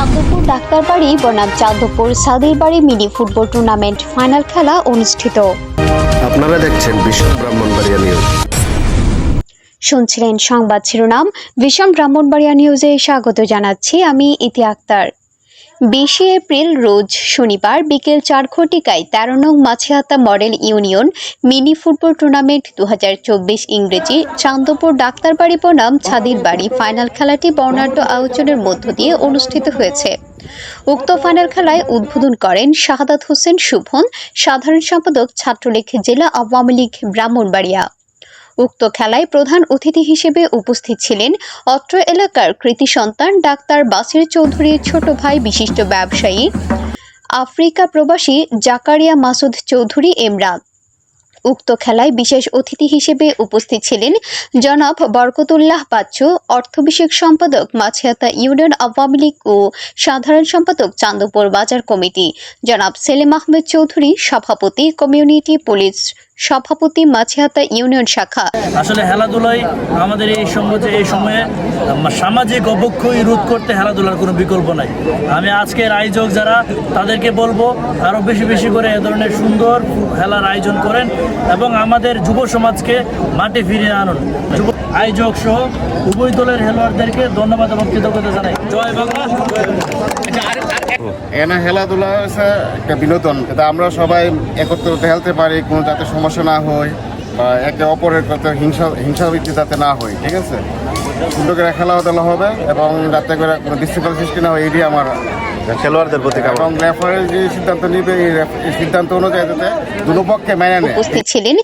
চাঁদপুর ডাক্তারবাড়ি বনাম চাঁদপুর সাদির বাড়ি mini football tournament final খেলা অনুষ্ঠিত। আপনারা দেখছেন ভীষণ ব্রাহ্মণবাড়িয়া নিউজ। শুনছিলেন সংবাদ শিরোনাম। ভীষণ ব্রাহ্মণবাড়িয়া নিউজে স্বাগত জানাচ্ছি আমি ইতি আক্তার। 20 এপ্রিল রোজ শনিবার বিকেল 4 ঘটিকায় 13 নং Machhihata model union mini football tournament 2024 ইংরেজি চাঁদপুর ডাক্তারবাড়ি বনাম ছাদির বাড়ি ফাইনাল খেলাটি বর্ণাঢ্য আয়োজনের মধ্য দিয়ে অনুষ্ঠিত হয়েছে। উক্ত ফাইনাল খেলায় উদ্বোধন করেন শাহাদাত হোসেন শুভন, সাধারণ সম্পাদক ছাত্রলীগ জেলা আওয়ামী লীগ ব্রাহ্মণবাড়িয়া। উক্ত খেলায় প্রধান অতিথি হিসেবে উপস্থিত ছিলেন অত্র এলাকার কৃতি সন্তান ডাক্তার বাসির চৌধুরীর ছোট ভাই বিশিষ্ট ব্যবসায়ী আফ্রিকা প্রবাসী জাকারিয়া মাসুদ চৌধুরী এমরান। উক্ত খেলায় বিশেষ অতিথি হিসেবে উপস্থিত ছিলেন জনাব বরকতুল্লাহ বাচ্চু, অর্থ বিষয়ক সম্পাদক মাছিহাতা ইউনিয়ন আওয়ামী লীগ ও সাধারণ সম্পাদক চাঁদপুর বাজার কমিটি, জনাব সেলিম আহমেদ চৌধুরী সভাপতি, কমিউনিটি পুলিশ সভাপতি মাছিহাতা ইউনিয়ন শাখা। আসলে খেলাধুলায় আমাদের এই সময়ে সামাজিক অবক্ষয় রোধ করতে খেলাধুলার কোনো বিকল্প নাই। আমি আজকের আয়োজক যারা তাদেরকে বলবো আরও বেশি করে এ ধরনের সুন্দর খেলার আয়োজন করেন এবং আমাদের যুব সমাজকে মাঠে ফিরিয়ে আনুন। আয়োজক সহ উভয় দলের খেলোয়াড়দেরকে ধন্যবাদ এবং কৃতজ্ঞতা জানাই। জয় বাংলা। এখানে খেলাধুলা হচ্ছে একটা বিনোদন, যাতে আমরা সবাই একত্র খেলতে পারি, কোনো যাতে সমস্যা না হয় বা একে অপরের হিংসাবৃত্তি যাতে না হয়। ঠিক আছে, সুন্দর করে খেলাধুলা হবে এবং যাতে করে কোনো ডিসিপ্লিন সৃষ্টি না হয়, এটি আমার খেলোয়াড়দের প্রতি এবং রেফারির যে সিদ্ধান্ত নিবে এই সিদ্ধান্ত অনুযায়ী যাতে দুটো পক্ষে মেনে নেয়। উপস্থিত ছিলেন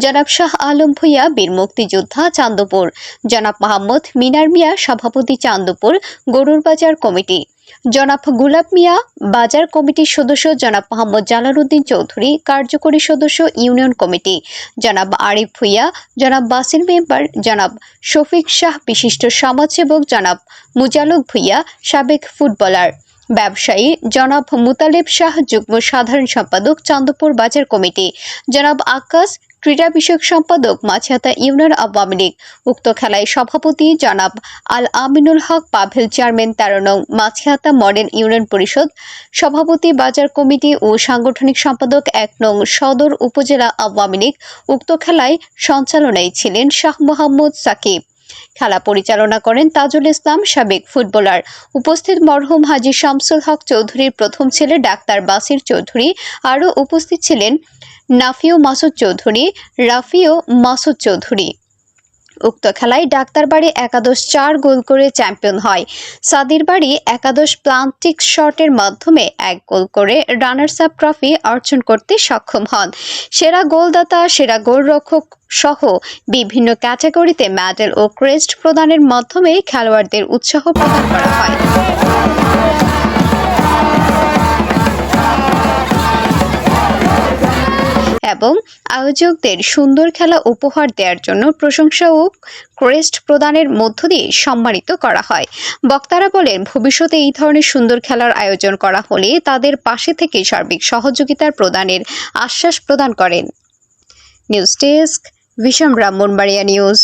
জনাব শাহ আলম ভূঁইয়া, বীর মুক্তিযোদ্ধা চাঁদপুর, জনাব মোহাম্মদ মিনার মিয়া সভাপতি চাঁদপুর গরুর বাজার কমিটি, জনাব গুলাব মিয়া বাজার কমিটির সদস্য, জনাব মোহাম্মদ জালালউদ্দিন চৌধুরী কার্যকরী সদস্য ইউনিয়ন কমিটি, জনাব আরিফ ভূঁইয়া, জনাব বাসির মেম্বার, জনাব শফিক শাহ বিশিষ্ট সমাজসেবক, জনাব মুজালক ভূঁইয়া সাবেক ফুটবলার, ব্যবসায়ী জনাব মুতালেব শাহ যুগ্ম সাধারণ সম্পাদক চাঁদপুর বাজার কমিটি, জনাব আকাশ ক্রীড়া বিষয়ক সম্পাদক মাছিহাতা ইউনিয়ন আওয়ামী লীগ। উক্ত খেলায় সভাপতি জনাব আল আমিনুল হক পাভেল, চেয়ারম্যান 13 নং মাছিহাতা মডেল ইউনিয়ন পরিষদ, সভাপতি বাজার কমিটি ও সাংগঠনিক সম্পাদক 1 নং সদর উপজেলা আওয়ামী লীগ। উক্ত খেলায় সঞ্চালনায় ছিলেন শাহ মোহাম্মদ সাকিব। খেলা পরিচালনা করেন তাজুল ইসলাম সাবেক ফুটবলার। উপস্থিত মরহুম হাজী শামসুল হক চৌধুরীর প্রথম ছেলে ডাক্তার বাসির চৌধুরী। আরও উপস্থিত ছিলেন নাফিও মাসুদ চৌধুরী, রাফিও মাসুদ চৌধুরী। উক্ত খেলায় ডাক্তারবাড়ি একাদশ 4 গোল করে চ্যাম্পিয়ন হয়। সাদির বাড়ি একাদশ প্লান্টিক শটের মাধ্যমে 1 গোল করে রানার্স আপ ট্রফি অর্জন করতে সক্ষম হন। সেরা গোলদাতা, সেরা গোলরক্ষক সহ বিভিন্ন ক্যাটাগরিতে মেডেল ও ক্রেস্ট প্রদানের মাধ্যমে খেলোয়াড়দের উৎসাহ প্রদান করা হয়। এবং আয়োজকদের সুন্দর খেলা উপহার দেওয়ার জন্য প্রশংসা ও ক্রেস্ট প্রদানের মধ্য দিয়ে সম্মানিত করা হয়। বক্তারা বলেন, ভবিষ্যতে এই ধরনের সুন্দর খেলার আয়োজন করা হলে তাদের পাশে থেকে সার্বিক সহযোগিতার প্রদানের আশ্বাস প্রদান করেন। নিউজ ডেস্ক, ভীষণ ব্রাহ্মণবাড়িয়া নিউজ।